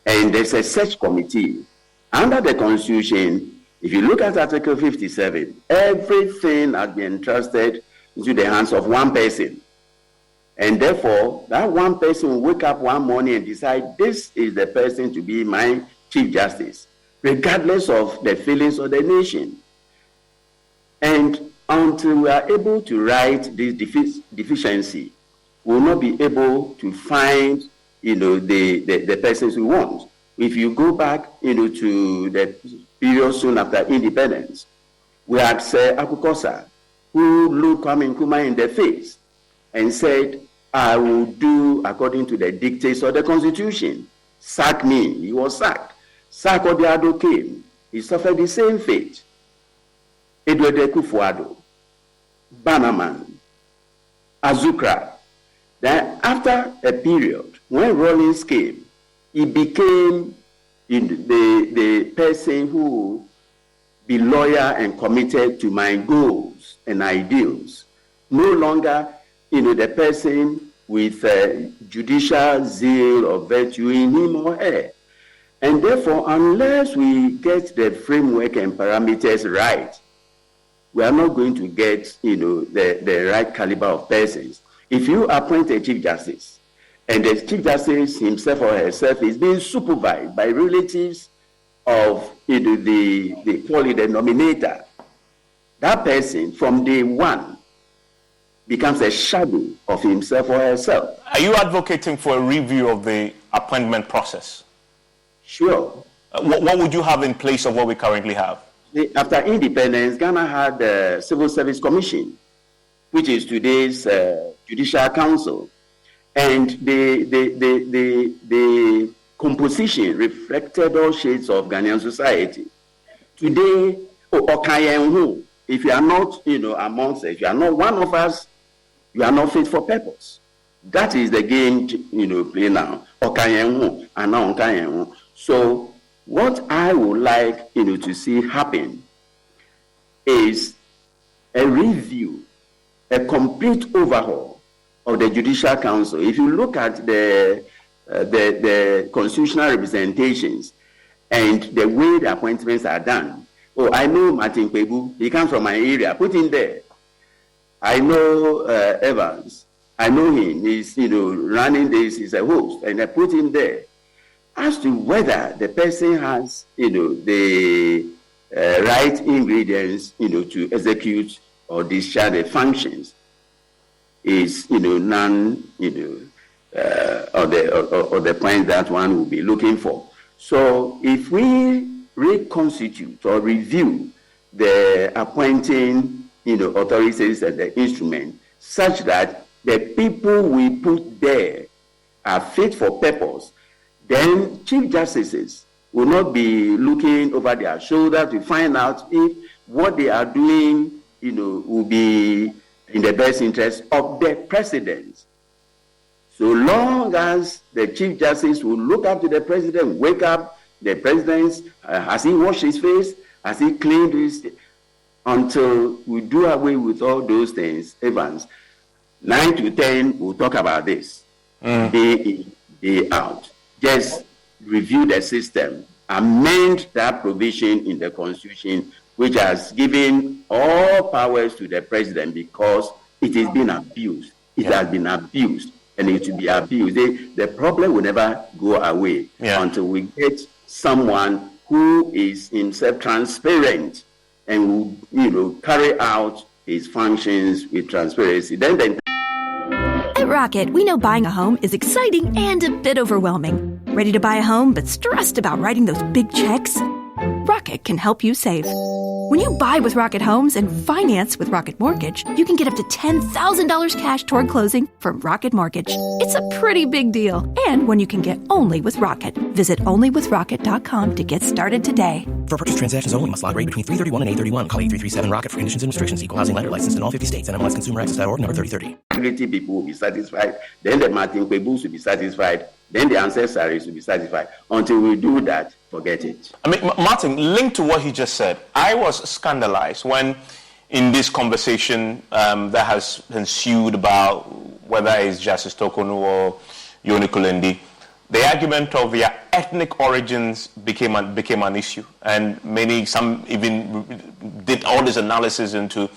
And there's a search committee. Under the Constitution, if you look at Article 57, everything has been entrusted into the hands of one person. And therefore, that one person will wake up one morning and decide, this is the person to be my Chief Justice, regardless of the feelings of the nation. And until we are able to right this deficiency, we will not be able to find, the persons we want. If you go back, to the period soon after independence, we had Sir Akukosa, who looked Kwame Nkrumah in the face and said, I will do according to the dictates of the Constitution. Sack me. He was sacked. Sarko Diado came. He suffered the same fate. Edward Kufuado, Bannerman, Azukra. Then after a period, when Rawlings came, he became the person who will be loyal and committed to my goals and ideals. No longer, the person with judicial zeal or virtue in him or her. And therefore, unless we get the framework and parameters right, we are not going to get, the right caliber of persons. If you appoint a chief justice, and the chief justice himself or herself is being supervised by relatives of the nominator, that person from day one becomes a shadow of himself or herself. Are you advocating for a review of the appointment process? Sure. What would you have in place of what we currently have? After independence, Ghana had the Civil Service Commission, which is today's Judicial Council. And the composition reflected all shades of Ghanaian society. Today, if you are not, amongst us, if you are not one of us, you are not fit for purpose. That is the game, play now. So what I would like, to see happen is a review, a complete overhaul of the Judicial Council. If you look at the constitutional representations and the way the appointments are done, I know Martin Kwebu, he comes from my area, put him there. I know Evans, I know him, he's running this, he's a host, and I put him there. As to whether the person has the right ingredients to execute or discharge the functions is none of the point that one will be looking for. So if we reconstitute or review the appointing authorities and the instrument such that the people we put there are fit for purpose, then chief justices will not be looking over their shoulder to find out if what they are doing will be in the best interest of the president. So long as the chief justice will look up to the president, wake up, the president, has he washed his face? Has he cleaned his? Until we do away with all those things, Evans, 9 to 10, we'll talk about this. Day in, day out. Just review the system, amend that provision in the Constitution, which has given all powers to the president because it has been abused. It has been abused, and it will be abused. The problem will never go away until we get someone who is himself transparent and will, carry out his functions with transparency. At Rocket, we know buying a home is exciting and a bit overwhelming. Ready to buy a home but stressed about writing those big checks? Rocket can help you save. When you buy with Rocket Homes and finance with Rocket Mortgage, you can get up to $10,000 cash toward closing from Rocket Mortgage. It's a pretty big deal. And one you can get only with Rocket. Visit onlywithrocket.com to get started today. For purchase transactions only, must log rate between 331 and 831. Call 8337-ROCKET for conditions and restrictions. Equal housing lender licensed in all 50 states. NMLSconsumeraccess.org number 3030. People will be satisfied. Then the Martin Kwebus will be satisfied. Then the ancestors will be satisfied. Until we do that, forget it. I mean, Martin, linked to what he just said, I was scandalized when in this conversation that has ensued about whether it's Justice Tokonu or Yoni Kulendi, the argument of their ethnic origins became an issue. And some even did all this analysis into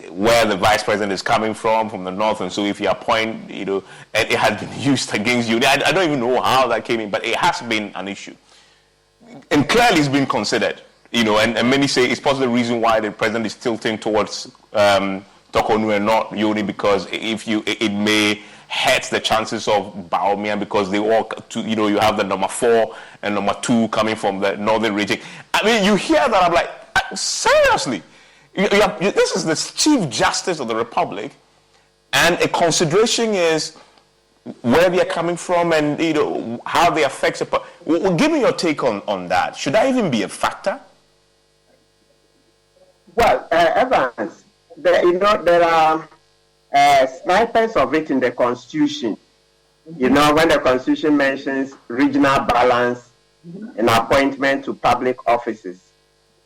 where the vice president is coming from the north, and so if you appoint, and it has been used against you. I don't even know how that came in, but it has been an issue. And clearly it's been considered, and many say it's possibly the reason why the president is tilting towards Tokonu and not Yoni, because it may hurt the chances of Baumia, because they all, you have the number 4 and number 2 coming from the northern region. I mean, you hear that, I'm like, seriously? This is the Chief Justice of the Republic, and a consideration is where they are coming from and how they affect the. Give me your take on that. Should that even be a factor? Well, Evans, there are snipers of it in the Constitution. When the Constitution mentions regional balance in appointment to public offices,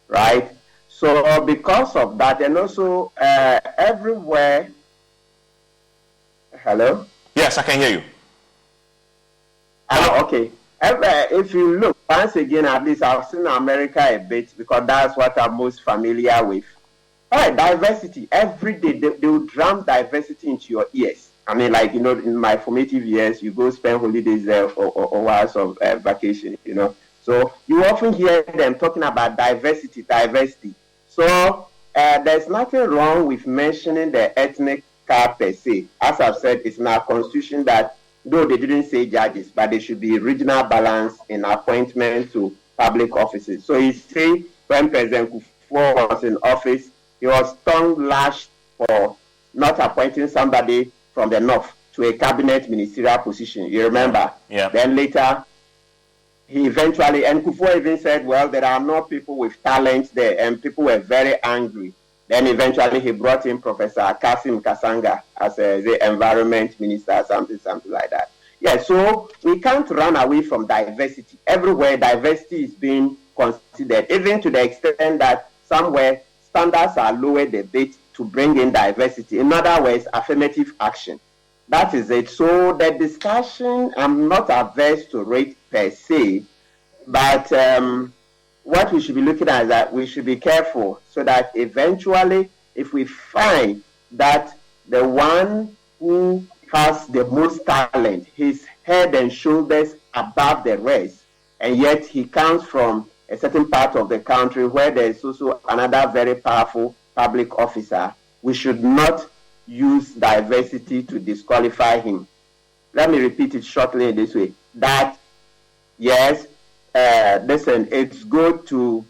right? So because of that, and also everywhere. Hello? Yes, I can hear you. Okay. If you look, once again, at least I've seen America a bit, because that's what I'm most familiar with. All right, diversity. Every day, they will drum diversity into your ears. I mean, in my formative years, you go spend holidays there or hours of vacation, So you often hear them talking about diversity. So there's nothing wrong with mentioning the ethnic card per se. As I've said, it's in our Constitution that, though they didn't say judges, but there should be regional balance in appointment to public offices. So you say when President Kufuor was in office, he was tongue-lashed for not appointing somebody from the north to a cabinet ministerial position. You remember? Yeah. Then later, he eventually, and Kufuor even said, well, there are no people with talent there, and people were very angry. Then eventually he brought in Professor Kasim Kasanga as the environment minister, something like that. Yeah, so we can't run away from diversity. Everywhere diversity is being considered, even to the extent that somewhere standards are lowered a bit to bring in diversity. In other words, affirmative action. That is it. So the discussion, I'm not averse to it per se, but what we should be looking at is that we should be careful so that eventually, if we find that the one who has the most talent, he's head and shoulders above the rest, and yet he comes from a certain part of the country where there is also another very powerful public officer, we should not use diversity to disqualify him. Let me repeat it shortly in this way. That, yes, listen, it's good to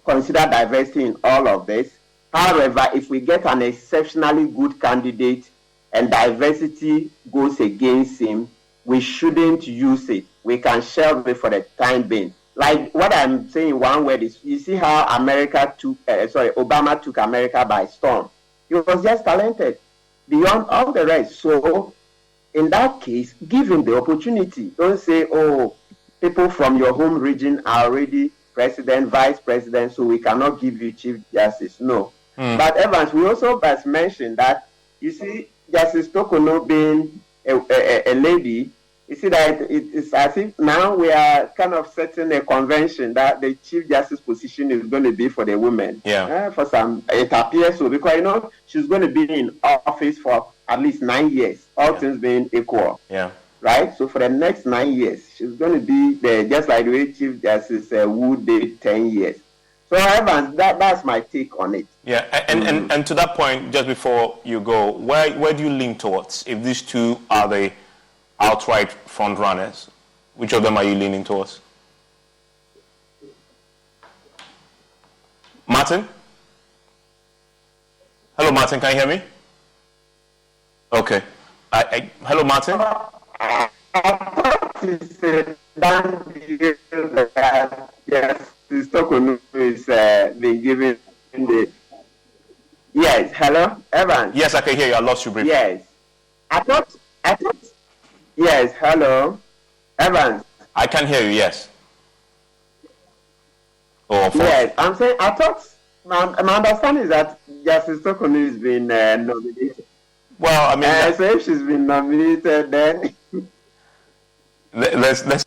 consider diversity in all of this. However, if we get an exceptionally good candidate and diversity goes against him, we shouldn't use it. We can shelve it for the time being. Like what I'm saying in one word is, you see how Obama took America by storm. He was just talented beyond all the rest. So in that case, give him the opportunity. Don't say, oh, people from your home region are already president, vice president, so we cannot give you Chief Justice. No. But Evans, we also must mention that, you see, Justice Tokono being a lady, you see that it's as if now we are kind of setting a convention that the Chief Justice position is going to be for the women. Yeah. For some, it appears so, because, you know, she's going to be in office for at least 9 years, all things being equal. Yeah. Right? So for the next 9 years, she's going to be there, just like the way Chief Justice Wood did 10 years. So, Evans, that's my take on it. Yeah, and to that point, just before you go, where do you lean towards? If these two are the outright front runners, which of them are you leaning towards? Martin? Hello, Martin, can you hear me? Okay. Hello, Martin? Yes, the stock is being given in the. Yes, hello, Evan. Yes, I can hear you. I lost you briefly. Yes, I thought. Yes, hello, Evan. I can hear you. Yes. Yes, I'm saying I thought. My understanding is that Justice Tokonu is being nominated. Well, I mean, so if she's been nominated, then let's